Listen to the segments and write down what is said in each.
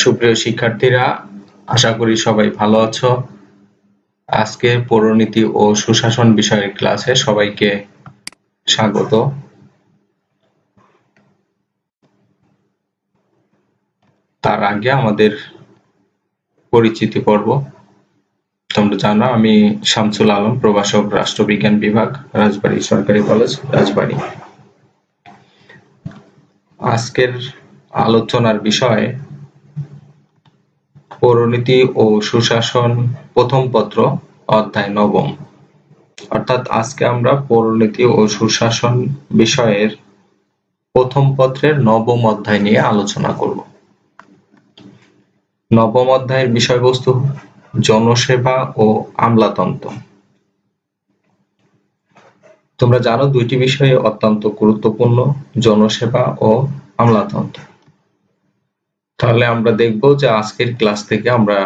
সুপ্রিয় শিক্ষার্থীরা, আশা করি সবাই ভালো আছো। আজকে পৌরনীতি ও সুশাসন বিষয়ের ক্লাসে সবাইকে স্বাগত। তার আগে আমাদের পরিচিতি পর্ব। তোমরা জানো আমি শামসুল আলম, প্রভাষক, রাষ্ট্রবিজ্ঞান বিভাগ, রাজবাড়ী সরকারি কলেজ, রাজবাড়ী। আজকের আলোচনার বিষয় পৌরনীতি ও সুশাসন প্রথম পত্র, অধ্যায় নবম। অর্থাৎ আজকে আমরা পৌরনীতি ও সুশাসন বিষয়ের প্রথম পত্রের নবম অধ্যায় নিয়ে আলোচনা করব। নবম অধ্যায়ের বিষয়বস্তু জনসেবা ও আমলাতন্ত্র। তোমরা জানো দুইটি বিষয় অত্যন্ত গুরুত্বপূর্ণ, জনসেবা ও আমলাতন্ত্র। তাহলে আমরা দেখব যে আজকের ক্লাস থেকে আমরা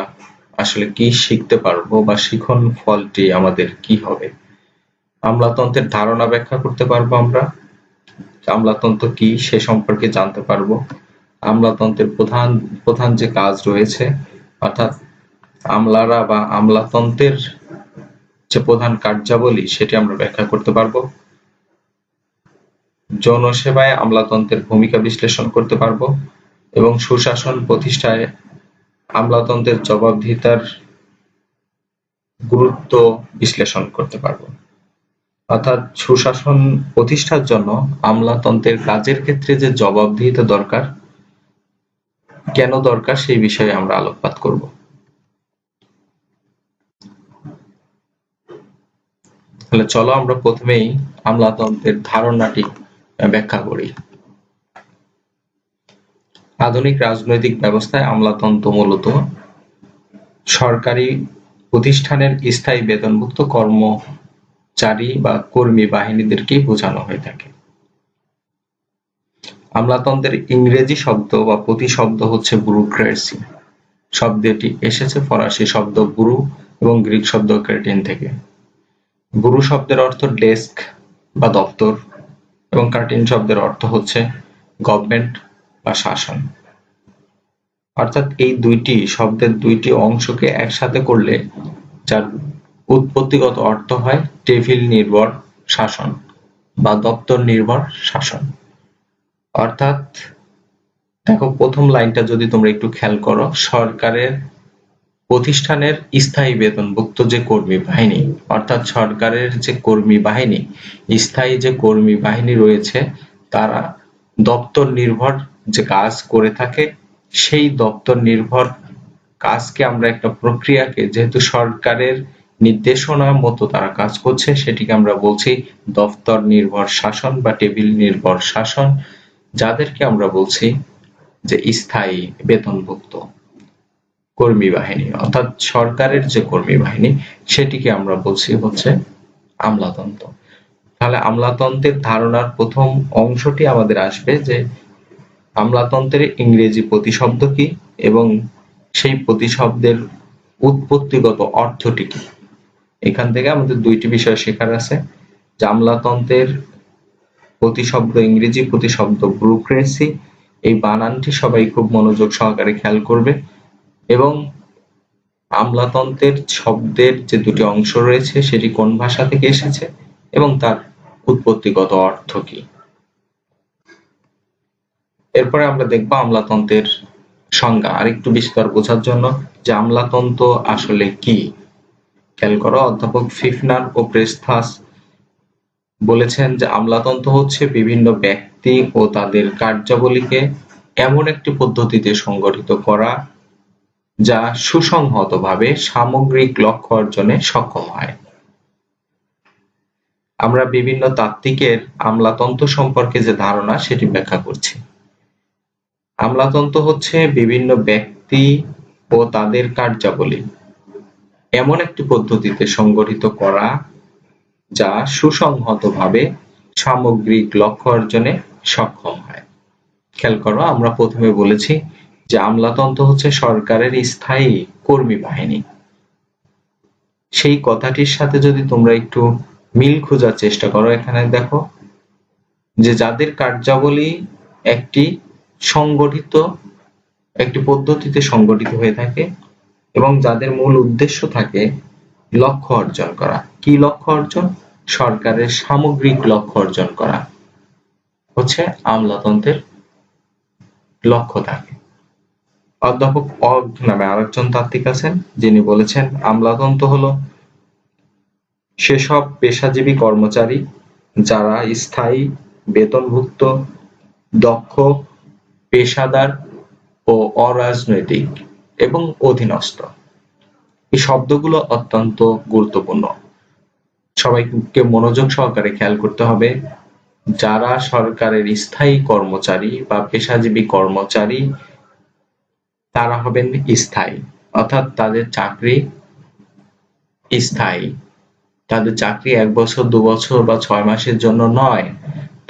আসলে কি শিখতে পারবো বা শিখন ফলটি আমাদের কি হবে। আমলাতন্ত্রের ধারণা ব্যাখ্যা করতে পারবো আমরা, আমলাতন্ত্র কি সে সম্পর্কে জানতে পারবো। আমলাতন্ত্রের প্রধান যে কাজ রয়েছে, অর্থাৎ আমলারা বা আমলাতন্ত্রের যে প্রধান কার্যাবলী সেটি আমরা ব্যাখ্যা করতে পারবো। জনসেবায় আমলাতন্ত্রের ভূমিকা বিশ্লেষণ করতে পারবো এবং সুশাসন প্রতিষ্ঠায় আমলাতন্ত্রের জবাবদিহিতার গুরুত্ব বিশ্লেষণ করতে পারবো। অর্থাৎ সুশাসন প্রতিষ্ঠার জন্য আমলাতন্ত্রের কাজের ক্ষেত্রে যে জবাবদিহিতা দরকার, কেন দরকার সেই বিষয়ে আমরা আলোকপাত করব। তাহলে চলো আমরা প্রথমেই আমলাতন্ত্রের ধারণাটি ব্যাখ্যা করি। আধুনিক রাজনৈতিক ব্যবস্থায় আমলাতন্ত্র মূলত সরকারি প্রতিষ্ঠানের স্থায়ী বেতনভুক্ত কর্মচারী বা কর্মী বাহিনীদেরকেই বোঝানো হয়ে থাকে। আমলাতন্ত্রের ইংরেজি শব্দ বা প্রতিশব্দ হচ্ছে ব্যুরোক্রেসি। শব্দটি এসেছে ফরাসি শব্দ ব্যুরো এবং গ্রিক শব্দ ক্রেটিন থেকে। ব্যুরো শব্দের অর্থ ডেস্ক বা দপ্তর এবং ক্রেটিন শব্দের অর্থ হচ্ছে গভর্নমেন্ট বা শাসন। অর্থাৎ এই দুইটি শব্দের দুইটি অংশকে একসাথে করলে যার উৎপত্তিগত অর্থ হয় টেবিল নির্ভর শাসন বা দপ্তর নির্ভর শাসন। অর্থাৎ দেখো প্রথম লাইনটা যদি তোমরা একটু খেয়াল করো, সরকারের প্রতিষ্ঠানের স্থায়ী বেতনভুক্ত যে কর্মী বাহিনী, অর্থাৎ সরকারের যে কর্মী বাহিনী, স্থায়ী যে কর্মী বাহিনী রয়েছে তারা দপ্তর নির্ভর যে কাজ করে থাকে, সেই দপ্তর নির্ভর কাজকে আমরা একটা প্রক্রিয়াকে, যেহেতু সরকারের নির্দেশনা মতো তারা কাজ করছে, সেটিকে আমরা বলছি দপ্তর নির্ভর শাসন বা টেবিল নির্ভর শাসন, যাদেরকে আমরা বলছি যে স্থায়ী বেতনভুক্ত কর্মী বাহিনী। অর্থাৎ সরকারের যে কর্মী বাহিনী সেটিকে আমরা বলছি হচ্ছে আমলাতন্ত্র। তাহলে আমলাতন্ত্রের ধারণার প্রথম অংশটি আমাদের আসবে যে আমলাতন্ত্রের ইংরেজি প্রতিশব্দ কি এবং সেই প্রতিশব্দের উৎপত্তিগত অর্থটি কি। এখান থেকে আমাদের দুইটি বিষয় শেখার আছে, যে আমলাতন্ত্রের প্রতিশব্দ, ইংরেজি প্রতিশব্দ ব্যুরোক্রেসি, এই বানানটি সবাই খুব মনোযোগ সহকারে খেয়াল করবে এবং আমলাতন্ত্রের শব্দের যে দুটি অংশ রয়েছে সেটি কোন ভাষা থেকে এসেছে এবং তার উৎপত্তিগত অর্থ কি। এরপরে আমরা দেখব আমলাতন্ত্রের সংজ্ঞা আরেকটু বিস্তার বোঝার জন্য, যে আমলাতন্ত্র আসলে কি। খেয়াল করো, অধ্যাপক ফিফনার ও প্রেস্থাস বলেছেন যে আমলাতন্ত্র হচ্ছে বিভিন্ন ব্যক্তি ও তাদের কার্যাবলীকে এমন একটি পদ্ধতিতে সংগঠিত করা যা সুসংহতভাবে সামগ্রিক লক্ষ্য অর্জনে সক্ষম হয়। আমরা বিভিন্ন তাত্ত্বিকের আমলাতন্ত্র সম্পর্কে যে ধারণা সেটি ব্যাখ্যা করছি। আমলাতন্ত্র হচ্ছে বিভিন্ন ব্যক্তি ও তাদের কার্যাবলী এমন একটি পদ্ধতিতে সংগঠিত করা যা সুসংহতভাবে সামগ্রিক লক্ষ্য অর্জনে সক্ষম হয়। খেয়াল করো, আমরা প্রথমে বলেছি যে আমলাতন্ত্র হচ্ছে সরকারের স্থায়ী কর্মী বাহিনী। সেই কথাটির সাথে যদি তোমরা একটু মিল খোঁজার চেষ্টা করো, এখানে দেখো যে যাদের কার্যাবলী একটি সংগঠিত একটি পদ্ধতিতে সংগঠিত হয়ে থাকে এবং যাদের মূল উদ্দেশ্য থাকে লক্ষ্য অর্জন করা। কি লক্ষ্য অর্জন? সরকারের সামগ্রিক লক্ষ্য অর্জন করা হচ্ছে আমলাতন্ত্রের লক্ষ্য থাকে। অধ্যাপক অগ নামে আরেকজন তাত্ত্বিক আছেন, যিনি বলেছেন আমলাতন্ত্র হলো সেসব পেশাজীবী কর্মচারী যারা স্থায়ী, বেতনভুক্ত, দক্ষ, পেশাদার ও অরাজনৈতিক এবং অধীনস্থ। এই শব্দগুলো অত্যন্ত গুরুত্বপূর্ণ, সবাইকে মনোযোগ সহকারে খেয়াল করতে হবে। যারা সরকারের স্থায়ী কর্মচারী বা পেশাজীবী কর্মচারী তারা হবেন স্থায়ী, অর্থাৎ তাদের চাকরি স্থায়ী। তাদের চাকরি 1 বছর, 2 বছর বা 6 মাসের জন্য নয়।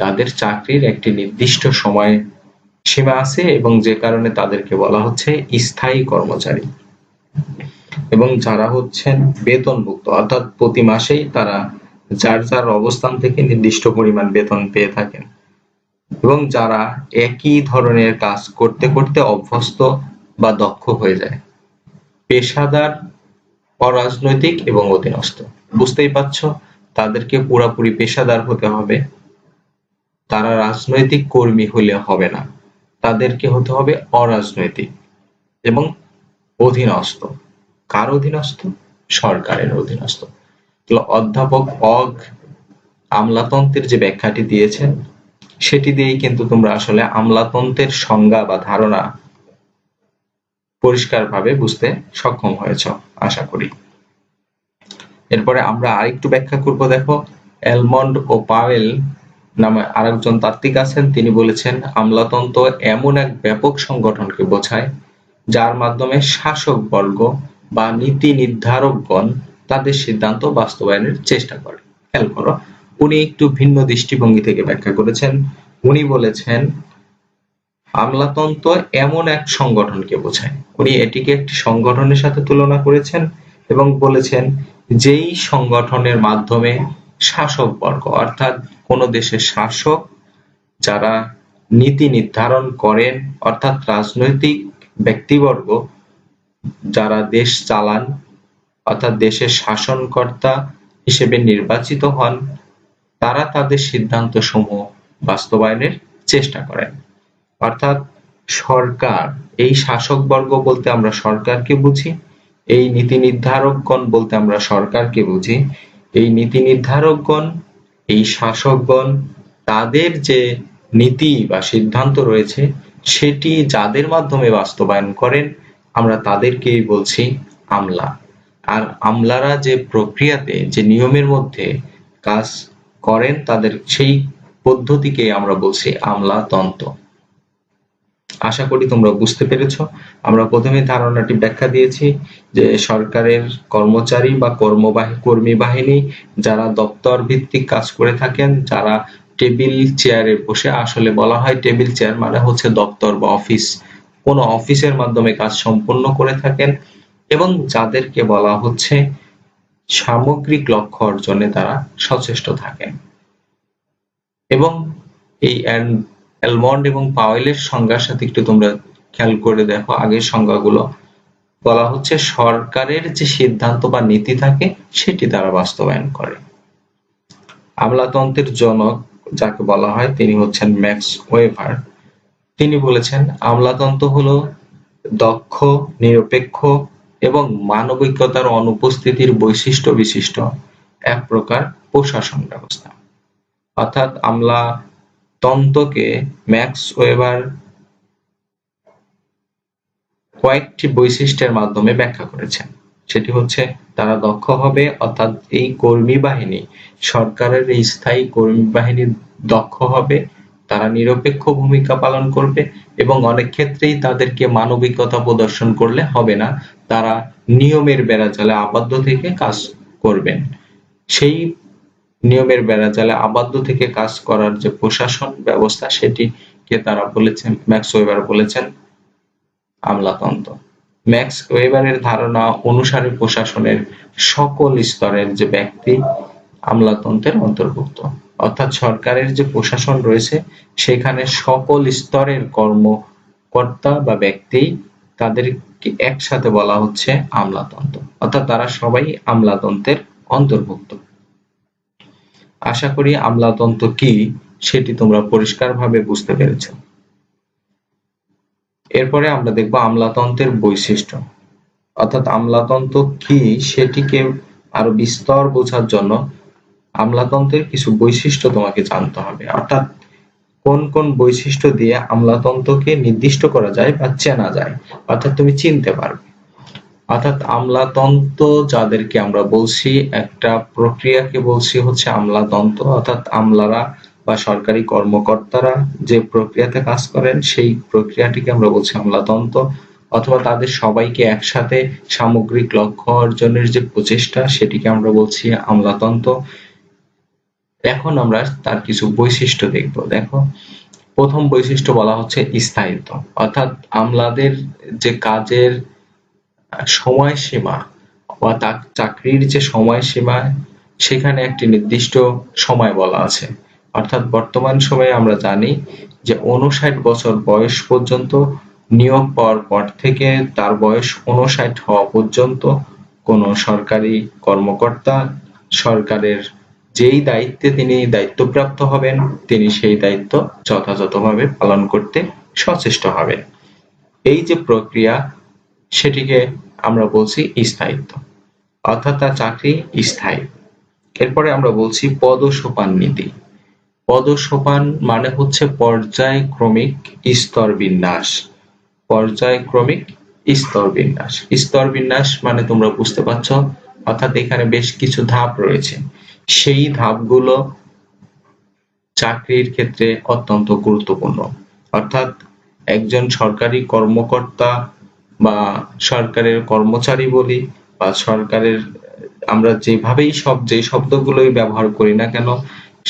তাদের চাকরির একটি নির্দিষ্ট সময় সীমা আছে এবং যে কারণে তাদেরকে বলা হচ্ছে স্থায়ী কর্মচারী। এবং যারা হচ্ছেন বেতনভুক্ত, অর্থাৎ প্রতি মাসেই তারা যার যার অবস্থান থেকে নির্দিষ্ট পরিমাণ বেতন পেয়ে থাকেন এবং যারা একই ধরনের কাজ করতে করতে অভ্যস্ত বা দক্ষ হয়ে যায়। পেশাদার, অরাজনৈতিক এবং অধীনস্থ। বুঝতেই পারছো, তাদেরকে পুরাপুরি পেশাদার হতে হবে, তারা রাজনৈতিক কর্মী হলে হবে না, তাদেরকে হতে হবে অরাজনৈতিক এবং অধীনস্থ। কার অধীনস্থ? সরকারের অধীনস্থ। তো অধ্যাপক অগ আমলাতন্ত্রের যে ব্যাখ্যাটি দিয়েছেন সেটি দিয়েই কিন্তু তোমরা আসলে আমলাতন্ত্রের সংজ্ঞা বা ধারণা পরিষ্কারভাবে বুঝতে সক্ষম হয়েছ আশা করি। এরপরে আমরা আরেকটু ব্যাখ্যা করব। দেখো, এলমন্ড ও পাওয়েল নামে আরেকজন তাত্ত্বিক আছেন, তিনি বলেছেন আমলাতন্ত্র এমন এক ব্যাপক সংগঠনকে বোঝায় যার মাধ্যমে শাসক বর্গ বা নীতি নির্ধারকগণ তাদের সিদ্ধান্ত বাস্তবায়নের চেষ্টা করে। খেয়াল করো, উনি একটু ভিন্ন দৃষ্টিভঙ্গি থেকে ব্যাখ্যা করেছেন। উনি বলেছেন আমলাতন্ত্র এমন এক সংগঠনকে বোঝায়। উনি এটিকে একটি সংগঠনের সাথে তুলনা করেছেন এবং বলেছেন যেই সংগঠনের মাধ্যমে শাসক বর্গ, অর্থাৎ কোন দেশের শাসক যারা নীতি নির্ধারণ করেন, অর্থাৎ রাজনৈতিক ব্যক্তিবর্গ যারা দেশ চালান, অর্থাৎ দেশের শাসনকর্তা হিসেবে নির্বাচিত হন, তারা তাদের সিদ্ধান্ত সমূহ বাস্তবায়নের চেষ্টা করেন। অর্থাৎ সরকার, এই শাসক বর্গ বলতে আমরা সরকারকে বুঝি, এই নীতি নির্ধারকগণ বলতে আমরা সরকারকে বুঝি। এই নীতি নির্ধারকগণ, এই শাসকগণ, তাদের যে নীতি বা সিদ্ধান্ত রয়েছে সেটি যাদের মাধ্যমে বাস্তবায়ন করেন আমরা তাদেরকেই বলছি আমলা। আর আমলারা যে প্রক্রিয়াতে, যে নিয়মের মধ্যে কাজ করেন তাদের সেই পদ্ধতিকে আমরা বলছি আমলাতন্ত্র। আশা করি তোমরা বুঝতে পেরেছ। আমরা প্রথমে ধারণাটি ব্যাখ্যা দিয়েছি যে সরকারের কর্মচারী বা কর্মী বাহিনী যারা দপ্তর ভিত্তিক কাজ করে থাকেন, যারা টেবিল চেয়ারে বসে, আসলে বলা হয় টেবিল চেয়ার মানে হচ্ছে দপ্তর বা অফিস, কোন অফিসের মাধ্যমে কাজ সম্পন্ন করে থাকেন এবং যাদেরকে বলা হচ্ছে সামগ্রিক লক্ষ্য অর্জনে তারা সচেষ্ট থাকেন। এবং এই এলমন্ড এবং পাওয়েলের সংজ্ঞার সাথে একটু তোমরা খেয়াল করে দেখো, আগের সংজ্ঞাগুলো বলা হচ্ছে সরকারের যে সিদ্ধান্ত বা নীতি থাকে সেটি তারা বাস্তবায়ন করে। আমলাতন্ত্রের জনক যাকে বলা হয় তিনি হচ্ছেন ম্যাক্স ওয়েবার। তিনি বলেছেন আমলাতন্ত্র হলো দক্ষ, নিরপেক্ষ এবং মানবিকতার অনুপস্থিতির বৈশিষ্ট্য বিশিষ্ট এক প্রকার প্রশাসন ব্যবস্থা। অর্থাৎ আমলাতন্ত্রকে ম্যাক্স ওয়েবার কয়েকটি বৈশিষ্ট্যের মাধ্যমে ব্যাখ্যা করেছেন। সেটি হচ্ছে তারা দক্ষ হবে, অর্থাৎ এই কর্মী বাহিনী, সরকারের এই স্থায়ী কর্মী বাহিনী দক্ষ হবে, তারা নিরপেক্ষ ভূমিকা পালন করবে এবং অনেক ক্ষেত্রেই তাদেরকে মানবিকতা প্রদর্শন করলে হবে না, তারা নিয়মের বেড়াজালে আবদ্ধ থেকে কাজ করবেন। সেই নিয়মের বেড়াজালে আবদ্ধ থেকে কাজ করার যে প্রশাসন ব্যবস্থা সেটিকে তারা বলেছেন, ম্যাক্স ওয়েবার বলেছেন আমলাতন্ত্র। ম্যাক্স ওয়েবারের ধারণা অনুসারে প্রশাসনের সকল স্তরের যে ব্যক্তি আমলাতন্ত্রের অন্তর্ভুক্ত। অর্থাৎ সরকারের যে প্রশাসন রয়েছে সেখানে সকল স্তরের কর্মকর্তা বা ব্যক্তি তাদেরকে একসাথে বলা হচ্ছে আমলাতন্ত্র, অর্থাৎ তারা সবাই আমলাতন্ত্রের অন্তর্ভুক্ত। আশা করি আমলাতন্ত্র কি সেটি তোমরা পরিষ্কারভাবে বুঝতে পেরেছ। এরপরে আমরা দেখব আমলাতন্ত্রের বৈশিষ্ট্য, অর্থাৎ আমলাতন্ত্র কি সেটিকে আরো বিস্তর বোঝার জন্য আমলাতন্ত্রের কিছু বৈশিষ্ট্য তোমাকে জানতে হবে, অর্থাৎ কোন কোন বৈশিষ্ট্য দিয়ে আমলাতন্ত্রকে নির্দিষ্ট করা যায় বা চেনা যায়, অর্থাৎ তুমি চিনতে পারবে। অর্থাৎ আমলাতন্ত্র যাদেরকে আমরা বলছি, একটা প্রক্রিয়াকে বলছি হচ্ছে আমলাতন্ত্র, অর্থাৎ আমলারা বা সরকারি কর্মকর্তারা যে প্রক্রিয়াতে কাজ করেন সেই প্রক্রিয়াটিকে আমরা বলছি আমলাতন্ত্র, অথবা তাদের সবাইকে একসাথে সামগ্রিক লক্ষ্য অর্জনের যে প্রচেষ্টা সেটিকে আমরা বলছি আমলাতন্ত্র। এখন আমরা তার কিছু বৈশিষ্ট্য দেখব। দেখো, প্রথম বৈশিষ্ট্য বলা হচ্ছে স্থায়িত্ব, অর্থাৎ আমলাদের যে কাজের সময়সীমা বা চাকরির যে সময়সীমা সেখানে একটি নির্দিষ্ট সময় বলা আছে। অর্থাৎ বর্তমান সময়ে আমরা জানি যে 59 বছর বয়স পর্যন্ত নিয়োগ পাওয়ার পর থেকে তার বয়স 59 হওয়া পর্যন্ত কোনো সরকারি কর্মকর্তা সরকারের যেই দায়িত্বে তিনি দায়িত্বপ্রাপ্ত হবেন তিনি সেই দায়িত্ব যথাযথভাবে পালন করতে সচেষ্ট হবেন। এই যে প্রক্রিয়া সেটিকে আমরা বলছি স্থায়িত্ব, অর্থাৎ তার চাকরি স্থায়ী। এরপরে আমরা বলছি পদসোপান নীতি। পদসোপান মানে হচ্ছে পর্যায়ক্রমিক স্তর বিন্যাস। পর্যায়ক্রমিক স্তর বিন্যাস, স্তর বিন্যাস মানে তোমরা বুঝতে পারছ, অর্থাৎ এখানে বেশ কিছু ধাপ রয়েছে। সেই ধাপগুলো চাকরির ক্ষেত্রে অত্যন্ত গুরুত্বপূর্ণ। অর্থাৎ একজন সরকারি কর্মকর্তা বা সরকারের কর্মচারী বলি বা সরকারের আমরা যেভাবেই যে শব্দগুলোই ব্যবহার করি না কেন,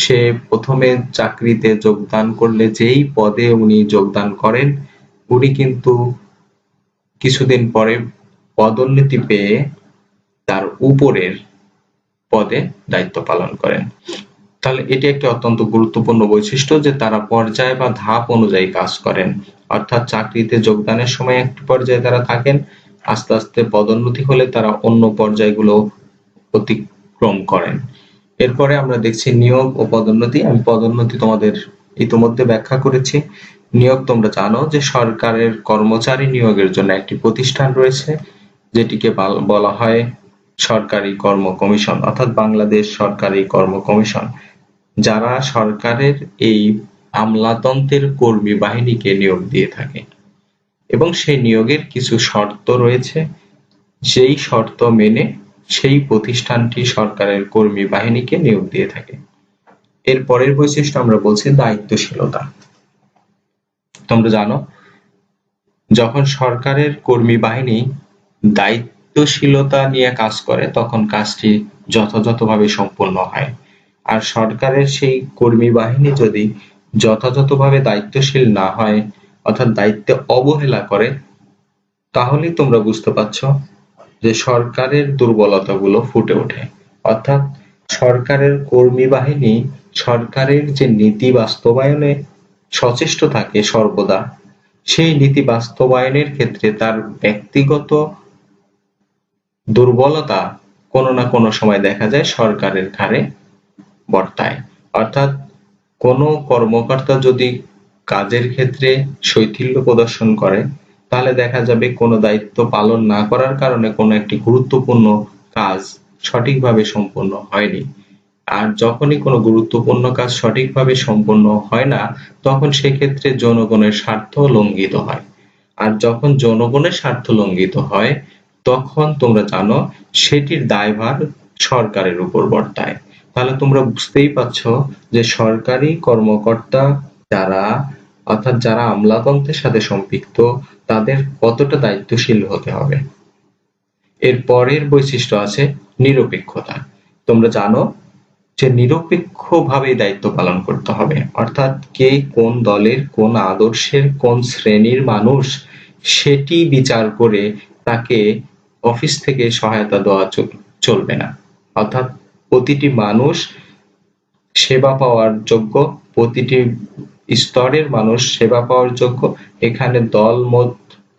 সে প্রথমে চাকরিতে যোগদান করলে যেই পদে উনি যোগদান করেন উনি কিন্তু কিছুদিন পরে পদোন্নতি পেয়ে তার উপরের পদে দায়িত্ব পালন করেন। তাহলে এটি একটি অত্যন্ত গুরুত্বপূর্ণ বৈশিষ্ট্য যে তারা পর্যায় বা ধাপ অনুযায়ী কাজ করেন, অর্থাৎ চাকরিতে যোগদানের সময় একটি পর্যায়ে তারা থাকেন, আস্তে আস্তে পদোন্নতি হলে তারা অন্য পর্যায়গুলো অতিক্রম করেন। এরপরে আমরা দেখছি নিয়োগ ও পদোন্নতি। আমি পদোন্নতি তোমাদের ইতিমধ্যে ব্যাখ্যা করেছি। নিয়োগ তোমরা জানো যে সরকারের কর্মচারী নিয়োগের জন্য একটি প্রতিষ্ঠান রয়েছে যেটিকে বলা হয় সরকারি কর্ম কমিশন, অর্থাৎ বাংলাদেশ সরকারি কর্ম কমিশন, যারা সরকারের এই আমলাতন্ত্রের কর্মী বাহিনীকে নিয়োগ দিয়ে থাকে এবং সেই নিয়োগের কিছু শর্ত রয়েছে, সেই শর্ত মেনে সেই প্রতিষ্ঠানটি সরকারের কর্মী বাহিনীকে নিয়োগ দিয়ে থাকে। এর পরের বৈশিষ্ট্য আমরা বলছি দায়িত্বশীলতা। তোমরা জানো যখন সরকারের কর্মী বাহিনী দায়িত্বশীলতা নিয়ে কাজ করে তখন কাজটি যথাযথভাবে সম্পন্ন হয়, আর সরকারের সেই কর্মী বাহিনী যদি যথাযথভাবে দায়িত্বশীল না হয় অর্থাৎ দায়িত্বে অবহেলা করে তাহলে তোমরা বুঝতে পারছো যে সরকারের দুর্বলতাগুলো ফুটে ওঠে। অর্থাৎ সরকারের কর্মী বাহিনী সরকারের যে নীতি বাস্তবায়নে সচেষ্ট থাকে সর্বদা, সেই নীতি বাস্তবায়নের ক্ষেত্রে তার ব্যক্তিগত দুর্বলতা কোনো না কোনো সময় দেখা যায় সরকারের ঘাড়ে বর্তায়। অর্থাৎ কোনো কর্মকর্তা যদি কাজের ক্ষেত্রে শৈথিল্য প্রদর্শন করে তাহলে দেখা যাবে কোনো দায়িত্ব পালন না করার কারণে কোনো একটি গুরুত্বপূর্ণ কাজ সঠিকভাবে সম্পন্ন হয়নি। আর যখনই কোনো গুরুত্বপূর্ণ কাজ সঠিকভাবে সম্পন্ন হয় না তখন সেক্ষেত্রে জনগণের স্বার্থ লঙ্ঘিত হয়, আর যখন জনগণের স্বার্থ লঙ্ঘিত হয় তখন তোমরা জানো সেটির দায়ভার সরকারের উপর বর্তায়। তাহলে তোমরা বুঝতেই পারছো যে সরকারি কর্মকর্তা যারা অর্থাৎ যারা আমলাতন্ত্রের সাথে সম্পৃক্ত তাদের কতটা দায়িত্বশীল হতে হবে। এর পরের বৈশিষ্ট্য আছে নিরপেক্ষতা। তোমরা জানো যে নিরপেক্ষভাবে দায়িত্ব পালন করতে হবে, অর্থাৎ কে কোন দলের কোন আদর্শের কোন শ্রেণীর মানুষ সেটি বিচার করে তাকে অফিস থেকে সহায়তা দেওয়া চলবে না। অর্থাৎ প্রতিটি মানুষ সেবা পাওয়ার যোগ্য, প্রতিটি স্তরের মানুষ সেবা পাওয়ার যোগ্য। এখানে দল মত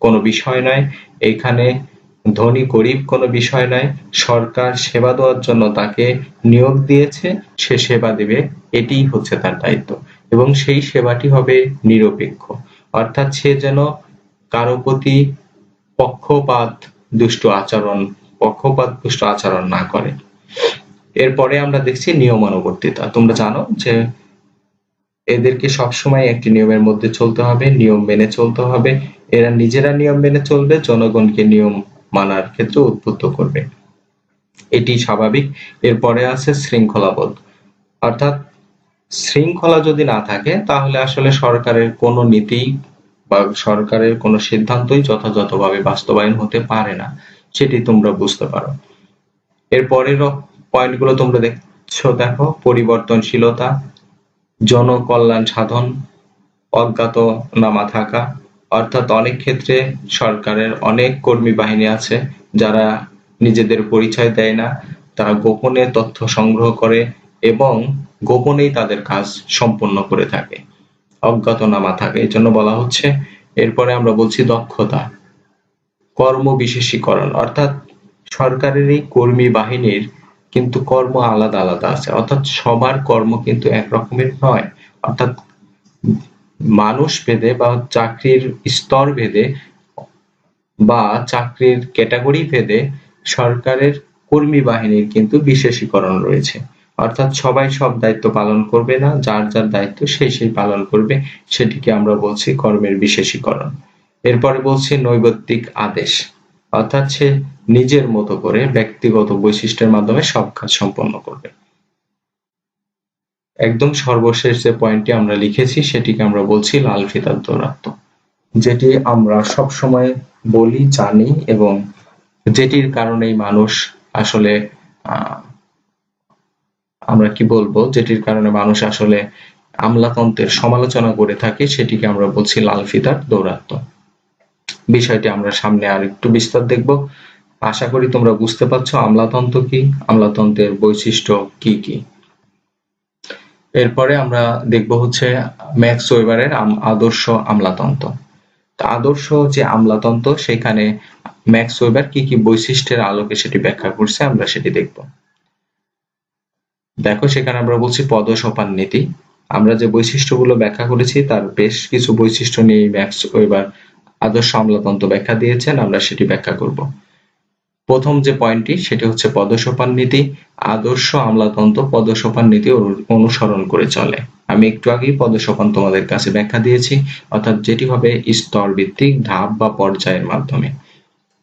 কোনো বিষয় নয়, এখানে ধনী গরিব কোনো বিষয় নয়। সরকার সেবা দেওয়ার জন্য তাকে নিয়োগ দিয়েছে, সে সেবা দেবে, এটিই হচ্ছে তার দায়িত্ব। এবং সেই সেবাটি হবে নিরপেক্ষ, অর্থাৎ সে যেন কারো প্রতি পক্ষপাত দুষ্ট আচরণ না করে। এরপরে আমরা দেখছি নিয়মানুবর্তিতা। তোমরা জানো যে এদেরকে সবসময় একটি নিয়মের মধ্যে চলতে হবে, নিয়ম মেনে চলতে হবে। এরা নিজেরা নিয়ম মেনে চলবে, জনগণকে নিয়ম মানার ক্ষেত্রে উদ্বুদ্ধ করবে, এটি স্বাভাবিক। এরপরে আছে শৃঙ্খলাবোধ, অর্থাৎ শৃঙ্খলা যদি না থাকে তাহলে আসলে সরকারের কোনো নীতি বা সরকারের কোনো সিদ্ধান্তই যথাযথভাবে বাস্তবায়ন হতে পারে না, সেটি তোমরা বুঝতে পারো। এর পরের পয়েন্টগুলো তোমরা দেখো, পরিবর্তনশীলতা, জনকল্যাণ সাধন, অজ্ঞাতনামা থাকা, অর্থাৎ অনেক ক্ষেত্রে সরকারের অনেক কর্মী বাহিনী আছে যারা নিজেদের পরিচয় দেয় না, তারা গোপনে তথ্য সংগ্রহ করে এবং গোপনেই তাদের কাজ সম্পন্ন করে থাকে, অজ্ঞাতনামা থাকে, এই জন্য বলা হচ্ছে। এরপরে আমরা বলছি দক্ষতা, কর্মবিশেষীকরণ, অর্থাৎ সরকারের এই কর্মী বাহিনীর কিন্তু কর্ম আলাদা আলাদা আছে, অর্থাৎ সবার কর্ম কিন্তু এক রকমের নয়। অর্থাৎ মানুষ ভেদে বা চাকরির স্তর ভেদে বা চাকরির ক্যাটাগরি ভেদে সরকারের কর্মী বাহিনীর কিন্তু বিশেষীকরণ রয়েছে, অর্থাৎ সবাই সব দায়িত্ব পালন করবে না, যার যার দায়িত্ব সেই পালন করবে, সেটিকে আমরা বলছি কর্মের বিশেষীকরণ। এরপরে বলছি নৈর্ব্যক্তিক আদেশ, অর্থাৎ সে নিজের মতো করে ব্যক্তিগত বৈশিষ্ট্যের মাধ্যমে সব কাজ সম্পন্ন করবে। একদম সর্বশেষ যে পয়েন্টটি আমরা লিখেছি সেটিকে আমরা বলছি লাল ফিতার দৌরাত্ম্য, যেটি আমরা সব সময় বলি, জানি এবং যেটির কারণেই মানুষ আসলে আমরা কি বলবো, যেটির কারণে মানুষ আসলে আমলাতন্ত্রের সমালোচনা করে থাকে, সেটিকে আমরা বলছি লাল ফিতার দৌরাত্ম্য। বিষয়টি আমরা সামনে আর একটু বিস্তার দেখব। আশা করি তোমরা বুঝতে পারছো আমলাতন্ত্র কি, আমলাতন্ত্রের বৈশিষ্ট্য কি কি। এরপরে আমরা দেখব হচ্ছে ম্যাক্স ওয়েবারের আদর্শ আমলাতন্ত্র। আদর্শ যে আমলাতন্ত্র, সেখানে ম্যাক্স ওয়েবার কি কি বৈশিষ্ট্যের আলোকে সেটি ব্যাখ্যা করছে, আমরা সেটি দেখব। দেখো, সেখানে আমরা বলছি পদসোপান নীতি। আমরা যে বৈশিষ্ট্যগুলো ব্যাখ্যা করেছি তার বেশ কিছু বৈশিষ্ট্য নিয়ে ম্যাক্স ওয়েবার আদর্শ আমলাতন্ত্র ব্যাখ্যা দিয়েছেন, আমরা সেটি ব্যাখ্যা করব। প্রথম যে পয়েন্টটি সেটি হচ্ছে পদসোপান নীতি। আদর্শ আমলাতন্ত্র পদসোপান নীতি অনুসরণ করে চলে। আমি একটু আগেই পদসোপান তোমাদের কাছে ব্যাখ্যা দিয়েছি, অর্থাৎ যেটি হবে স্তর ভিত্তিক, ধাপ বা পর্যায়ের মাধ্যমে।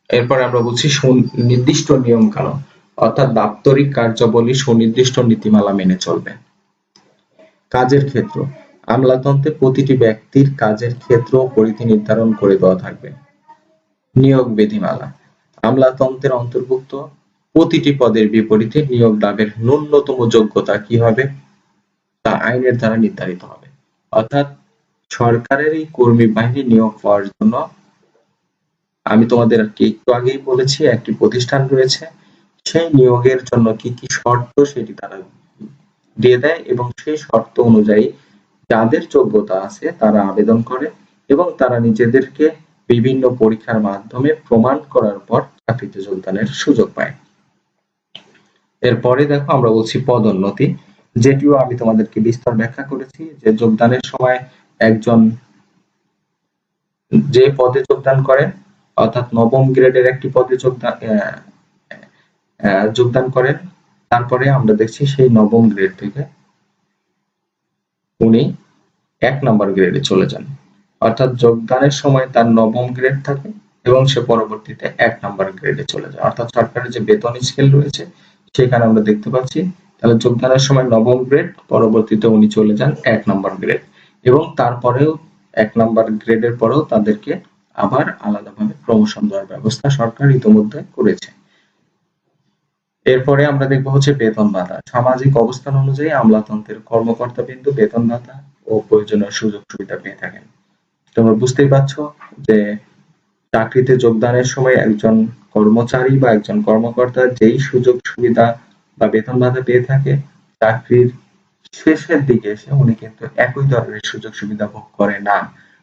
এরপর আমরা বলছি সুনির্দিষ্ট নিয়ম কানুন, অর্থাৎ দাপ্তরিক কার্যাবলী সুনির্দিষ্ট নীতিমালা মেনে চলবে। কাজের ক্ষেত্র, আমলাতন্ত্রে প্রতিটি ব্যক্তির কাজের ক্ষেত্র ও পরিধি নির্ধারণ করে দেওয়া থাকবে। নিয়োগ বিধিমালা, আমলাতন্ত্রের অন্তর্ভুক্ত প্রতিটি পদের বিপরীতে নিয়োগ লাভের ন্যূনতম যোগ্যতা কি হবে তা আইনের দ্বারা নির্ধারিত হবে। অর্থাৎ সরকারের এই কর্মী বাহিনী নিয়োগ পাওয়ার জন্য আমি তোমাদের একটু আগেই বলেছি একটি প্রতিষ্ঠান রয়েছে, সেই নিয়োগের জন্য কি কি শর্ত সেটি তারা দিয়ে দেয় এবং সেই শর্ত অনুযায়ী যাদের যোগ্যতা আছে তারা আবেদন করে এবং তারা নিজেদেরকে বিভিন্ন পরীক্ষার মাধ্যমে প্রমাণ করার পর চাকরিতে যোগদানের সুযোগ পায়। এরপরে দেখো, আমরা বলছি পদোন্নতি, যেটিও আমি তোমাদেরকে বিস্তার ব্যাখ্যা করেছি যে যোগদানের সময় একজন যে পদে যোগদান করেন, অর্থাৎ নবম গ্রেডের একটি পদে যোগদান করেন, তারপরে আমরা দেখছি সেই নবম গ্রেড থেকে উনি 1 নম্বর গ্রেডে চলে যান, অর্থাৎ যোগদানের সময় তার নবম গ্রেড থাকে এবং সে পরবর্তীতে 1 নম্বর গ্রেডে চলে যায়। অর্থাৎ সরকারের যে বেতন স্কেল রয়েছে সেখানে আমরা দেখতে পাচ্ছি তাহলে যোগদানের সময় নবম গ্রেড, পরবর্তীতে উনি চলে যান 1 নম্বর গ্রেড এবং তারপরেও 1 নম্বর গ্রেডের পরেও তাদেরকে আবার আলাদাভাবে প্রমোশন দেওয়ার ব্যবস্থা সরকার ইতিমধ্যে করেছে। এরপরে আমরা দেখবো হচ্ছে বেতন ভাতা। সামাজিক অবস্থান অনুযায়ী আমলাতন্ত্রের কর্মকর্তাবৃন্দ বেতন ভাতা ও প্রয়োজনীয় সুযোগ সুবিধা পেয়ে থাকেন। তোমরা বুঝতেই পারছো যে চাকরিতে যোগদানের সময় একজন কর্মচারী বা একজন কর্মকর্তা যেই সুযোগ সুবিধা বা বেতন ভাতা পেয়ে থাকে, চাকরির শেষের দিকে এসে উনি কিন্তু একই ধরনের সুযোগ সুবিধা ভোগ করে না,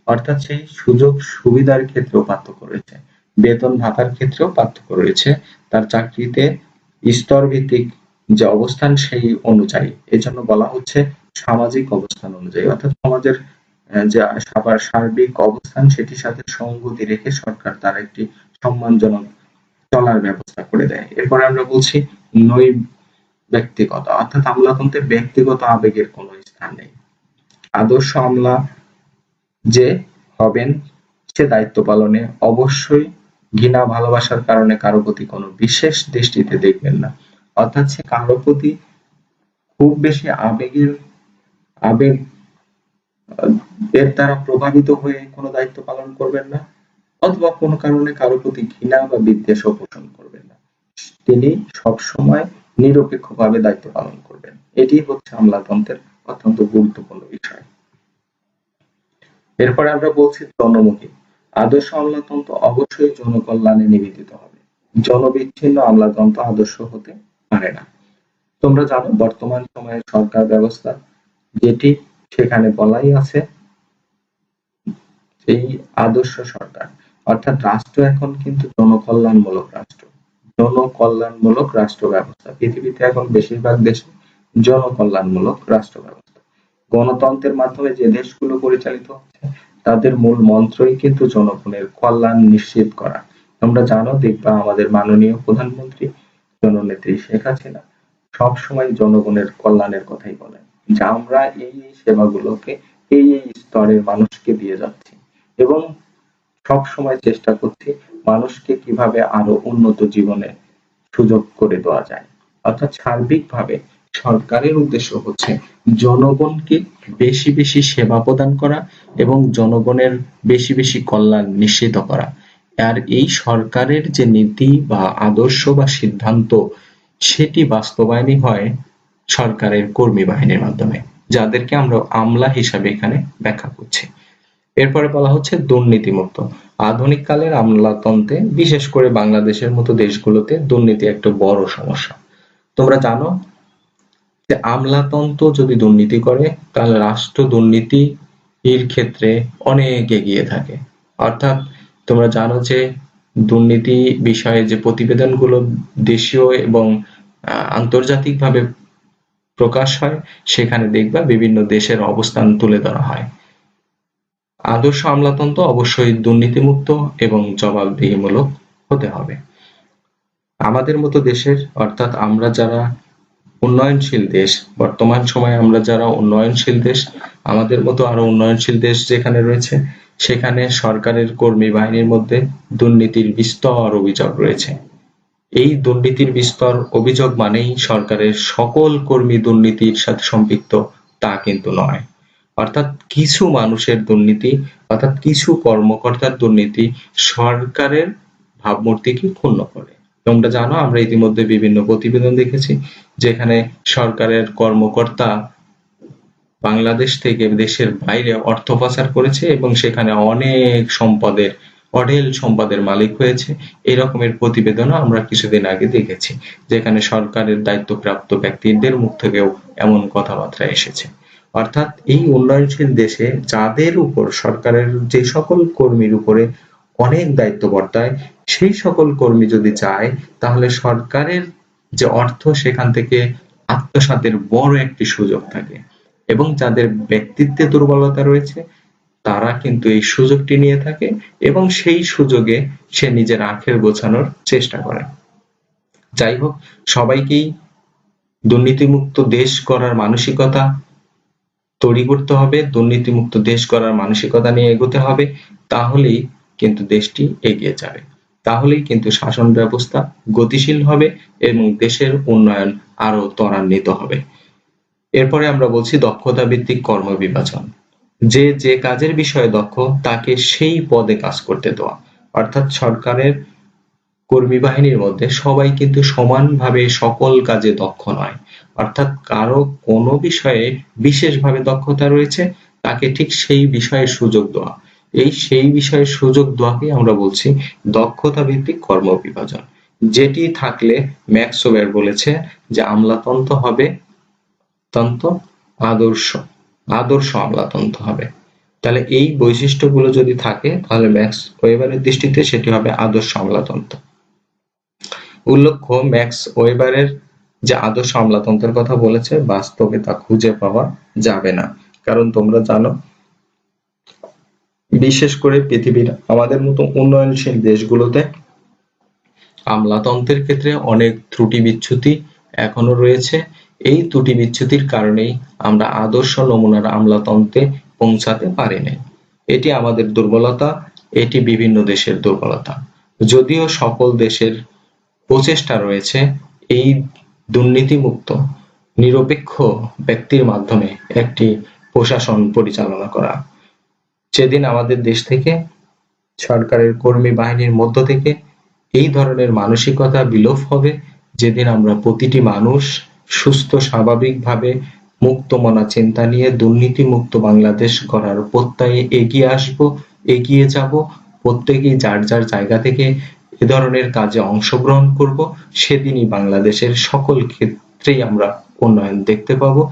অর্থাৎ সেই সুযোগ সুবিধার ক্ষেত্রেও পার্থক্য রয়েছে, বেতন ভাতার ক্ষেত্রেও পার্থক্য রয়েছে, তার চাকরিতে স্তর ভিত্তিক যে অবস্থান সেই অনুযায়ী। এজন্য বলা হচ্ছে সামাজিক অবস্থান অনুযায়ী, অর্থাৎ সমাজের যে সার্বিক অবস্থান সেটির সাথে সঙ্গতি রেখে সরকার তার একটি সম্মানজনক চলার ব্যবস্থা করে দেয়। এরপরে আমরা বলছি নৈ ব্যক্তিগত, অর্থাৎ আমলাতন্ত্রে ব্যক্তিগত আবেগের কোনো স্থান নেই। আদর্শ আমলা যে হবেন সে দায়িত্ব পালনে অবশ্যই ঘৃণা ভালোবাসার কারণে কারো প্রতি কোনো বিশেষ দৃষ্টিতে দেখবেন না, অর্থাৎ সে কারো প্রতি খুব বেশি আবেগ এর দ্বারা প্রভাবিত হয়ে কোনো দায়িত্ব পালন করবেন না, অথবা কোনো কারণে কারো প্রতি ঘৃণা বা বিদ্বেষও পোষণ করবেন না। তিনি সবসময় নিরপেক্ষভাবে দায়িত্ব পালন করবেন। এটি হচ্ছে আমলাতন্ত্রের অত্যন্ত গুরুত্বপূর্ণ বিষয়। এরপরে আমরা বলছি জনমুখী। আদর্শ আমলাতন্ত্র অবশ্যই জনকল্যাণে নিবেদিত হবে। জনবিচ্ছিন্ন আমলাতন্ত্র আদর্শ হতে পারে না। তোমরা জানো বর্তমান সময়ে সরকার ব্যবস্থা যেটি, সেখানে বলাই আছে এই আদর্শ সরকার, অর্থাৎ রাষ্ট্র এখন কিন্তু জনকল্যাণমূলক রাষ্ট্র, জনকল্যাণমূলক রাষ্ট্র ব্যবস্থা। পৃথিবীতে এখন বেশিরভাগ দেশে জনকল্যাণমূলক রাষ্ট্র ব্যবস্থা। গণতন্ত্রের মাধ্যমে যে দেশগুলো পরিচালিত হচ্ছে তাদের মূল মন্ত্রই কিন্তু জনগণের কল্যাণ নিশ্চিত করা। তোমরা জানো, দেখবা আমাদের মাননীয় প্রধানমন্ত্রী জননেত্রী শেখ হাসিনা সবসময় জনগণের কল্যাণের কথাই বলেন, যে আমরা এই সেবাগুলোকে এই স্তরের মানুষকে দিয়ে যাচ্ছি এবং সব সময় চেষ্টা করছি মানুষকে কিভাবে আরো উন্নত জীবনে সুযোগ করে দেওয়া যায়। অর্থাৎ সার্বিকভাবে সরকারের উদ্দেশ্য হচ্ছে জনগণকে বেশি বেশি সেবা প্রদান করা এবং জনগণের বেশি বেশি কল্যাণ নিশ্চিত করা। আর এই সরকারের যে নীতি বা আদর্শ বা সিদ্ধান্ত সেটি বাস্তবায়নই হয় সরকারের কর্মী বাহিনীর মাধ্যমে, যাদেরকে আমরা আমলা হিসাবে এখানে ব্যাখ্যা করছি। এরপরে বলা হচ্ছে দুর্নীতিমুক্ত। আধুনিক কালের আমলাতন্ত্রে বিশেষ করে বাংলাদেশের মতো দেশগুলোতে দুর্নীতি একটা বড় সমস্যা। তোমরা জানো যে আমলাতন্ত্র যদি দুর্নীতি করে তাহলে রাষ্ট্র দুর্নীতির ক্ষেত্রে অনেক এগিয়ে থাকে। অর্থাৎ তোমরা জানো যে দুর্নীতি বিষয়ে যে প্রতিবেদনগুলো দেশীয় এবং আন্তর্জাতিকভাবে প্রকাশ হয় সেখানে দেখবা বিভিন্ন দেশের অবস্থান তুলে ধরা হয়। আদর্শ আমলাতন্ত্র অবশ্যই দুর্নীতিমুক্ত এবং জবাবদিহিমূলক হতে হবে। আমাদের মতো দেশের, অর্থাৎ আমরা যারা উন্নয়নশীল দেশ, বর্তমান সময়ে আমরা যারা উন্নয়নশীল দেশ, আমাদের মতো আরো উন্নয়নশীল দেশ যেখানে রয়েছে সেখানে সরকারের কর্মী বাহিনীর মধ্যে দুর্নীতির বিস্তর অভিযোগ রয়েছে। এই দুর্নীতির বিস্তর অভিযোগ মানেই সরকারের সকল কর্মী দুর্নীতির সাথে সম্পৃক্ত তা কিন্তু নয়। অর্থাৎ কিছু মানুষের দুর্নীতি, অর্থাৎ কিছু কর্মকর্তার দুর্নীতি সরকারের ভাবমূর্তিকে ক্ষুণ্ণ করে। তোমরা জানো আমরা ইতিমধ্যে বিভিন্ন প্রতিবেদন দেখেছি যেখানে সরকারের কর্মকর্তা বাংলাদেশ থেকে দেশের বাইরে অর্থ পাচার করেছে এবং সেখানে অনেক অঢেল সম্পদের মালিক হয়েছে। এই রকমের প্রতিবেদনও আমরা কিছুদিন আগে দেখেছি, যেখানে সরকারের দায়িত্বপ্রাপ্ত ব্যক্তিদের মুখ থেকেও এমন কথাবার্তা এসেছে। অর্থাৎ এই উন্নয়নশীল দেশে যাদের উপর সরকারের যে সকল কর্মীর উপরে অনেক দায়িত্ব বর্তায় সেই সকল কর্মী যদি চায় তাহলে সরকারের যে অর্থ সেখান থেকে আত্মসাতের বড় একটি সুযোগ থাকে এবং যাদের ব্যক্তিত্বে দুর্বলতা রয়েছে তারা কিন্তু এই সুযোগটি নিয়ে থাকে এবং সেই সুযোগে সে নিজের আখের গোছানোর চেষ্টা করে। যাই হোক, সবাইকেই দুর্নীতিমুক্ত দেশ করার মানসিকতা তৈরি করতে হবে, দুর্নীতিমুক্ত দেশ করার মানসিকতা নিয়ে এগোতে হবে, তাহলেই কিন্তু দেশটি এগিয়ে যাবে, তাহলেই কিন্তু শাসন ব্যবস্থা গতিশীল হবে এবং দেশের উন্নয়ন আরো ত্বরান্বিত হবে। এরপরে আমরা বলছি দক্ষতা ভিত্তিক কর্মবিভাজন। যে যে কাজের বিষয়ে দক্ষ তাকে সেই পদে কাজ করতে দেওয়া। অর্থাৎ সরকারের কর্মী বাহিনীর মধ্যে সবাই কিন্তু সমানভাবে সকল কাজে দক্ষ নয়। অর্থাৎ কারো কোনো বিষয়ে বিশেষভাবে দক্ষতা রয়েছে তাকে ঠিক সেই বিষয়ে সুযোগ দেওয়া। সেই বিষয়ে সুযোগ দেওয়াকে আমরা বলছি দক্ষতা ভিত্তিক কর্মবিভাজন। যেটি থাকলে ম্যাক্স ওয়েবার বলেছে যে আমলাতন্ত্র হবে তন্ত্র আদর্শ আদর্শ আমলাতন্ত্র হবে। তাহলে এই বৈশিষ্ট্যগুলো যদি থাকে তাহলে ম্যাক্স ওয়েবারের দৃষ্টিতে সেটি হবে আদর্শ আমলাতন্ত্র। উল্লেখ্য ম্যাক্স ওয়েবারের যে আদর্শ আমলাতন্ত্রের কথা বলেছে বাস্তবে তা খুঁজে পাওয়া যাবে না, কারণ তোমরা জানো বিশেষ করে পৃথিবীর আমাদের মতো উন্নয়নশীল দেশগুলোতে আমলাতন্ত্রের ক্ষেত্রে অনেক ত্রুটি বিচ্যুতি এখনো রয়েছে। এই ত্রুটি বিচ্যুতির কারণেই আমরা আদর্শ নমুনার আমলাতন্ত্রে পৌঁছাতে পারিনি। এটি আমাদের দুর্বলতা, এটি বিভিন্ন দেশের দুর্বলতা। যদিও সকল দেশের প্রচেষ্টা রয়েছে এই দুর্নীতিমুক্ত নিরপেক্ষ ব্যক্তির মাধ্যমে একটি প্রশাসন পরিচালনা করা। যেদিন আমাদের দেশ থেকে সরকারের কর্মী বাহিনীর মধ্য থেকে এই ধরনের মানসিকতা বিলোপ হবে, যেদিন আমরা প্রতিটি মানুষ সুস্থ স্বাভাবিকভাবে মুক্তমনা চিন্তা নিয়ে দুর্নীতিমুক্ত বাংলাদেশ গড়ার প্রত্যয়ে এগিয়ে আসব, এগিয়ে যাব, প্রত্যেকেই যার যার জায়গা থেকে এ ধরনের কাজে অংশগ্রহণ করব, সেদিনই বাংলাদেশের সকল ক্ষেত্রেই আমরা উন্নয়ন দেখতে পাবো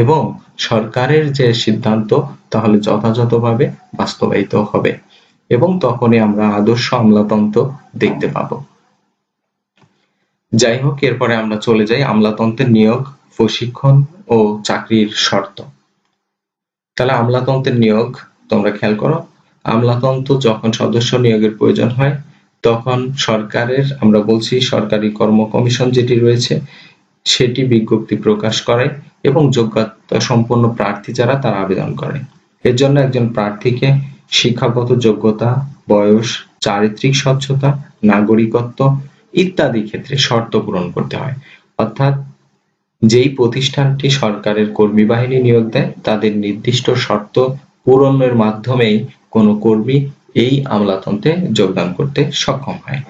এবং সরকারের যে সিদ্ধান্ত তাহলে যথাযথভাবে বাস্তবায়িত হবে এবং তখনই আমরা আদর্শ আমলাতন্ত্র দেখতে পাবো। যাই হোক, এরপরে আমরা চলে যাই আমলাতন্ত্রের নিয়োগ, প্রশিক্ষণ ও চাকরির শর্ত। তাহলে আমলাতন্ত্রের নিয়োগ তোমরা খেয়াল করো, আমলাতন্ত্র যখন সদস্য নিয়োগের প্রয়োজন হয় তখন সরকারের আমরা বলছি সরকারি কর্ম কমিশন যেটি রয়েছে সেটি বিজ্ঞপ্তি প্রকাশ করে এবং যোগ্যতা সম্পন্ন প্রার্থী যারা তারা আবেদন করে। এর জন্য একজন প্রার্থীকে শিক্ষাগত যোগ্যতা, বয়স, চারিত্রিক স্বচ্ছতা, নাগরিকত্ব ইত্যাদি ক্ষেত্রে শর্ত পূরণ করতে হয়। অর্থাৎ যেই প্রতিষ্ঠানটি সরকারের কর্মী বাহিনী নিয়োগ দেয় তাদের নির্দিষ্ট শর্ত পূরণের মাধ্যমেই কোনো কর্মী এই আমলাতন্ত্রে যোগদান করতে সক্ষম হয়।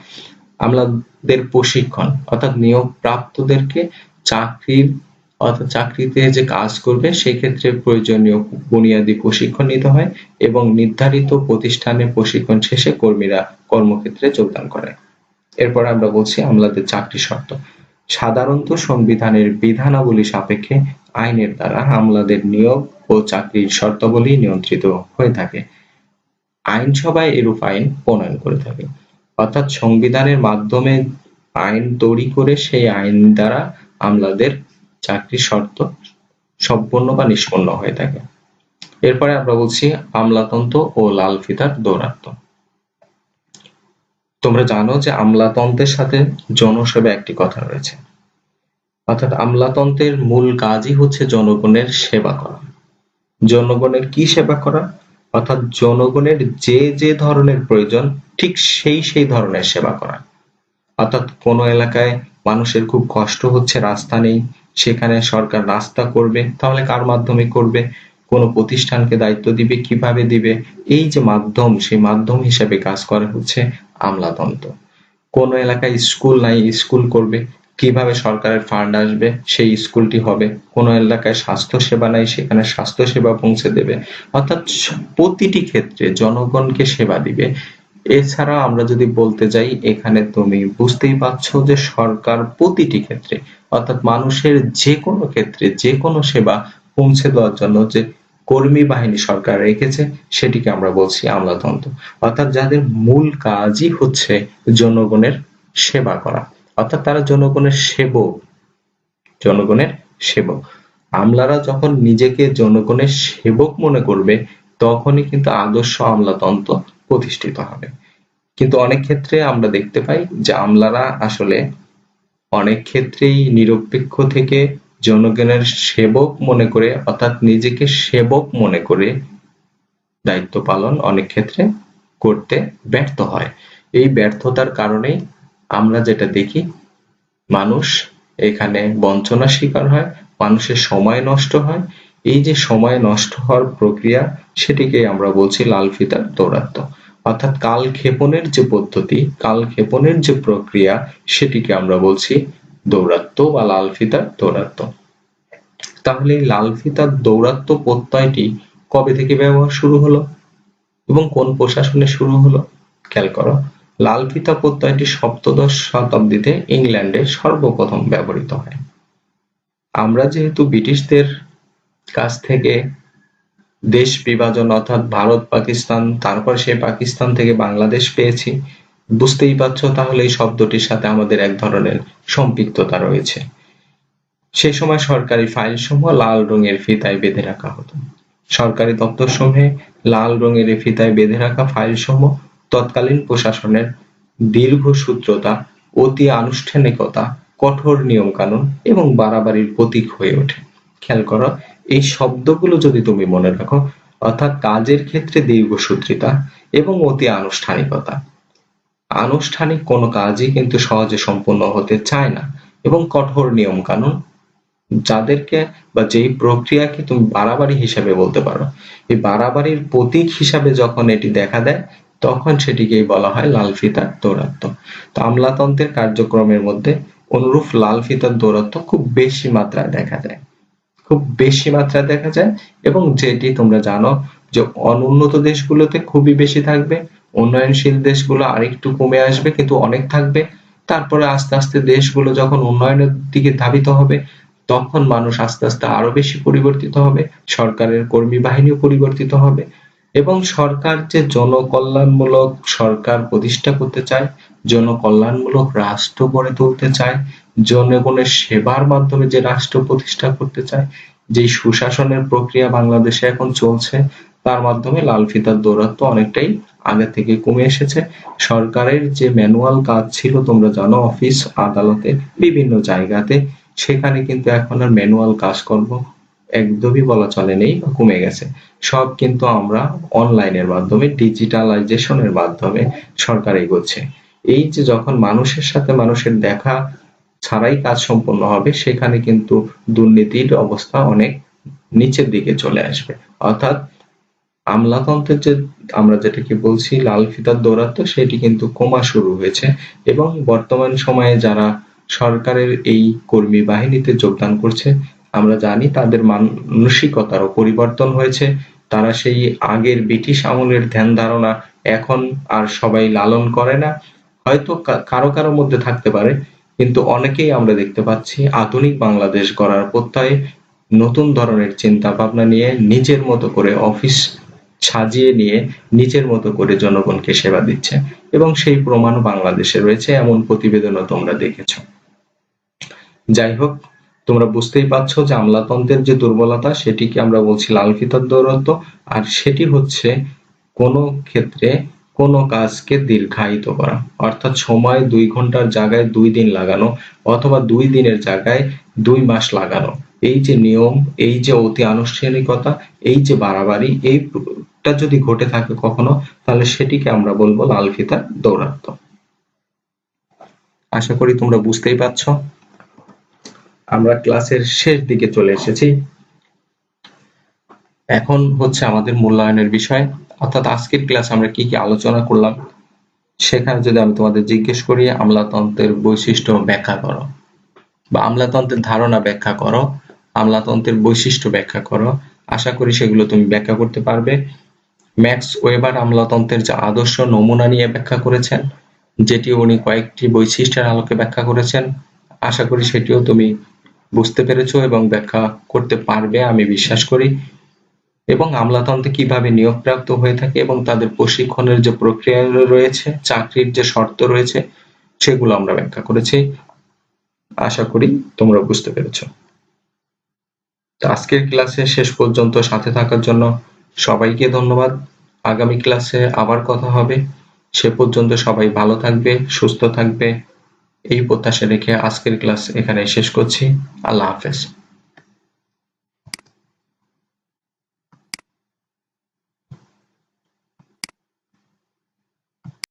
আমলাদের প্রশিক্ষণ অর্থাৎ নিয়োগ প্রাপ্তদেরকে চাকরিতে যে কাজ করবে সেক্ষেত্রে প্রয়োজনীয় বুনিয়াদী প্রশিক্ষণ নিতে হয় এবং নির্ধারিত প্রতিষ্ঠানে প্রশিক্ষণ শেষে কর্মীরা কর্মক্ষেত্রে যোগদান করে। এরপর আমরা বলছি আমলাদের চাকরি শর্ত। সাধারণত সংবিধানের বিধানাবলী সাপেক্ষে আইনের দ্বারা আমলাদের নিয়োগ ও চাকরির শর্তাবলী নিয়ন্ত্রিত হয়ে থাকে। আইনসভায় এরূপ আইন প্রণয়ন করে থাকে, অর্থাৎ সংবিধানের মাধ্যমে আইন তৈরি করে সেই আইন দ্বারা আমলাদের চাকরির শর্ত সম্পূর্ণ বা নিষ্পন্ন হয়ে থাকে। এরপরে আমরা বলছি আমলাতন্ত্র ও লাল ফিতার দৌরাত্ম্য। তোমরা জানো যে আমলাতন্ত্রের সাথে জনসেবা একটি কথা রয়েছে, অর্থাৎ আমলাতন্ত্রের মূল কাজই হচ্ছে জনগণের সেবা করা। জনগণের কি সেবা করা? অর্থাৎ জনগণের যে যে ধরনের প্রয়োজন ঠিক সেই ধরনের সেবা করা। অর্থাৎ কোনো এলাকায় মানুষের খুব কষ্ট হচ্ছে, রাস্তা নেই, সেখানে সরকার রাস্তা করবে, তাহলে কার মাধ্যমে করবে? কোনো প্রতিষ্ঠানকে দায়িত্ব দিবে, কিভাবে দিবে? এই যে মাধ্যম, সেই মাধ্যম হিসেবে কাজ করে হচ্ছে আমলাতন্ত্র। কোনো এলাকায় স্কুল নাই, স্কুল করবে, কিভাবে সরকারের ফান্ড আসবে সেই স্কুলটি হবে। কোনো এলাকায় স্বাস্থ্য সেবা নাই, সেখানে স্বাস্থ্য সেবা পৌঁছে দেবে। অর্থাৎ প্রতিটি ক্ষেত্রে জনগণকে সেবা দিবে। এছাড়া আমরা যদি বলতে যাই, এখানে তুমি বুঝতেই পারছো যে সরকার প্রতিটি ক্ষেত্রে অর্থাৎ মানুষের যে কোনো ক্ষেত্রে যে কোনো সেবা পৌঁছে দেওয়ার জন্য যে কর্মী বাহিনী সরকার রেখেছে সেটিকে আমরা বলছি আমলাতন্ত্র। অর্থাৎ যাদের মূল কাজই হচ্ছে জনগণের সেবা করা, অর্থাৎ তারা জনগণের সেবক। আমলারা যখন নিজেকে জনগণের সেবক মনে করবে তখনই কিন্তু আদর্শ আমলাতন্ত্র প্রতিষ্ঠিত হবে। কিন্তু অনেক ক্ষেত্রে আমরা দেখতে পাই যে আমলারা আসলে অনেক ক্ষেত্রেই নিরপেক্ষ থেকে জনগণের সেবক মনে করে অর্থাৎ নিজেকে সেবক মনে করে দায়িত্ব পালন অনেক ক্ষেত্রে করতে ব্যর্থ হয়। এই ব্যর্থতার কারণেই আমরা যেটা দেখি, মানুষ এখানে বঞ্চনার শিকার হয়, মানুষের সময় নষ্ট হয়। এই যে সময় নষ্ট হওয়ার প্রক্রিয়া সেটিকে আমরা বলছি লাল ফিতার দৌরাত্ম্য। অর্থাৎ কালক্ষেপণের যে পদ্ধতি, কালক্ষেপণের যে প্রক্রিয়া সেটিকে আমরা বলছি দৌরাত্ম্য বা লাল ফিতার দৌরাত্ম্য। তাহলে এই লাল ফিতার দৌরাত্ম্য প্রত্যয়টি কবে থেকে ব্যবহার শুরু হলো এবং কোন প্রশাসনে শুরু হলো? খেয়াল করো, লাল ফিতা প্রত্যয়টি সপ্তদশ শতাব্দীতে ইংল্যান্ডে সর্বপ্রথম ব্যবহৃত হয়। আমরা যেহেতু ব্রিটিশদের কাছ থেকে দেশ বিভাজন অর্থাৎ ভারত পাকিস্তান, তারপর সেই পাকিস্তান থেকে বাংলাদেশ পেয়েছি, বুঝতেই পারছো তাহলে এই শব্দটির সাথে আমাদের এক ধরনের সম্পৃক্ততা রয়েছে। সে সময় সরকারি ফাইল সমূহ লাল রঙের ফিতায় বেঁধে রাখা হতো। সরকারি দপ্তর সমূহে লাল রঙের এই ফিতায় বেঁধে রাখা ফাইল সমূহ তৎকালীন প্রশাসনের দীর্ঘ সূত্রতা, অতি আনুষ্ঠানিকতা, কঠোর নিয়ম কানুন এবং বাড়াবাড়ির প্রতীক হয়ে ওঠে। খেয়াল করো, এই শব্দগুলো যদি তুমি মনে রাখো, অর্থাৎ কাজের ক্ষেত্রে দীর্ঘসূত্রিতা এবং অতি আনুষ্ঠানিকতা। আনুষ্ঠানিক কোনো কাজই কিন্তু সহজে সম্পূর্ণ হতে চায় না, এবং কঠোর নিয়ম কানুন, যাদেরকে বা যেই প্রক্রিয়াকে তুমি বাড়াবাড়ি হিসাবে বলতে পারো, এই বাড়াবাড়ির প্রতীক হিসাবে যখন এটি দেখা দেয় তখন সেটিকেই বলা হয় লাল ফিতার দৌরাত্ম্য। তো আমলাতন্ত্রের কার্যক্রমের মধ্যে অনুরূপ লাল ফিতার দৌরাত্ম্য খুব বেশি মাত্রায় দেখা যায়, খুব বেশি মাত্রায় দেখা যায়, এবং যেটি তোমরা জানো যে অনুন্নত দেশগুলোতে খুবই বেশি থাকবে, উন্নয়নশীল দেশগুলো আরেকটু কমে আসবে কিন্তু অনেক থাকবে। তারপরে আস্তে আস্তে দেশগুলো যখন উন্নয়নের দিকে ধাবিত হবে তখন মানুষ আস্তে আস্তে আরো বেশি পরিবর্তিত হবে, সরকারের কর্মী বাহিনীও পরিবর্তিত হবে, এবং সরকার যে জনকল্যাণমূলক সরকার প্রতিষ্ঠা করতে চায়, জনকল্যাণমূলক রাষ্ট্র গড়ে তুলতে চায়, জনগণের সেবার মাধ্যমে যে রাষ্ট্র প্রতিষ্ঠা করতে চায়, যে সুশাসনের প্রক্রিয়া বাংলাদেশে এখন চলছে, তার মাধ্যমে লাল ফিতার দৌরাত্ম্য অনেকটাই আগে থেকে কমে এসেছে। সরকারের যে ম্যানুয়াল কাজ ছিল তোমরা জানো, অফিস আদালতে বিভিন্ন জায়গাতে, সেখানে কিন্তু এখন আর ম্যানুয়াল কাজকর্ম একদমই বলা চলে নেই বা কমে গেছে। সব কিন্তু আমরা অনলাইনের মাধ্যমে, ডিজিটালাইজেশনের মাধ্যমে সরকার এগোচ্ছে। এই যে যখন মানুষের সাথে মানুষের দেখা ছাড়াই কাজ সম্পন্ন হবে, সেখানে কিন্তু দুর্নীতির অবস্থা অনেক নিচের দিকে চলে আসবে। অর্থাৎ আমলাতন্ত্রের যে আমরা যেটাকে বলছি লাল ফিতার দৌরাত্ম্য, সেটি কিন্তু কমা শুরু হয়েছে, এবং বর্তমান সময়ে যারা সরকারের এই কর্মী বাহিনীতে যোগদান করছে, আমরা জানি তাদের মানসিকতারও পরিবর্তন হয়েছে। তারা সেই আগের ব্রিটিশ আমলের ধ্যান ধারণা এখন আর সবাই লালন করে না। হয়তো কারো কারো মধ্যে থাকতে পারে, কিন্তু অনেকেই আমরা দেখতে পাচ্ছি আধুনিক বাংলাদেশ গড়ার প্রত্যয়ে নতুন ধরনের চিন্তা ভাবনা নিয়ে নিজের মতো করে অফিস সাজিয়ে নিয়ে নিজের মতো করে জনগণকে সেবা দিচ্ছে, এবং সেই প্রমাণ বাংলাদেশে রয়েছে, এমন প্রতিবেদনও তোমরা দেখেছো। যাই হোক, তোমরা বুঝতেই পারছো যে আমলাতন্ত্রের যে দুর্বলতা, সেটিকে আমরা বলছি লাল ফিতার দৌরাত্ম্য, আর সেটি হচ্ছে কোনো ক্ষেত্রে কোনো কাজকে দীর্ঘায়িত করা, অর্থাৎ সময় 2 ঘন্টার জায়গায় 2 দিন লাগানো, অথবা 2 দিনের জায়গায় 2 মাস লাগানো। এই যে নিয়ম, এই যে অতি আনুষ্ঠানিকতা, এই যে বাড়াবাড়ি, এইটা যদি ঘটে থাকে কখনো, তাহলে সেটিকে আমরা বলবো লাল ফিতার দৌরাত্ম্য। আশা করি তোমরা বুঝতেই পারছো। আমরা ক্লাসের শেষ দিকে চলে এসেছি। এখন হচ্ছে আমাদের মূল্যায়নের বিষয়, অর্থাৎ আজকের ক্লাস আমরা কি কি আলোচনা করলাম। সেখানে যদি আমি তোমাদের জিজ্ঞেস করি আমলাতন্ত্রের বৈশিষ্ট্য ব্যাখ্যা করো, বা আমলাতন্ত্রের ধারণা ব্যাখ্যা করো, আমলাতন্ত্রের বৈশিষ্ট্য ব্যাখ্যা করো, আশা করি সেগুলো তুমি ব্যাখ্যা করতে পারবে। ম্যাক্স ওয়েবার আমলাতন্ত্রের যে আদর্শ নমুনা নিয়ে ব্যাখ্যা করেছেন, যেটি উনি কয়েকটি বৈশিষ্ট্যের আলোকে ব্যাখ্যা করেছেন, আশা করি সেটিও তুমি বুঝতে পেরেছো এবং ব্যাখ্যা করতে পারবে আমি বিশ্বাস করি। এবং আমলাতন্ত্রে কিভাবে নিয়োগপ্রাপ্ত হয়ে থাকে এবং তাদের প্রশিক্ষণের যে প্রক্রিয়া রয়েছে, চাকরির যে শর্ত রয়েছে, সেগুলো আমরা ব্যাখ্যা করেছি। আশা করি তোমরা বুঝতে পেরেছো। আজকের ক্লাসে শেষ পর্যন্ত সাথে থাকার জন্য সবাইকে ধন্যবাদ। আগামী ক্লাসে আবার কথা হবে। সে পর্যন্ত সবাই ভালো থাকবে, সুস্থ থাকবে, এই প্রত্যাশা রেখে আজকের ক্লাস এখানে শেষ করছি। আল্লাহ হাফেজ।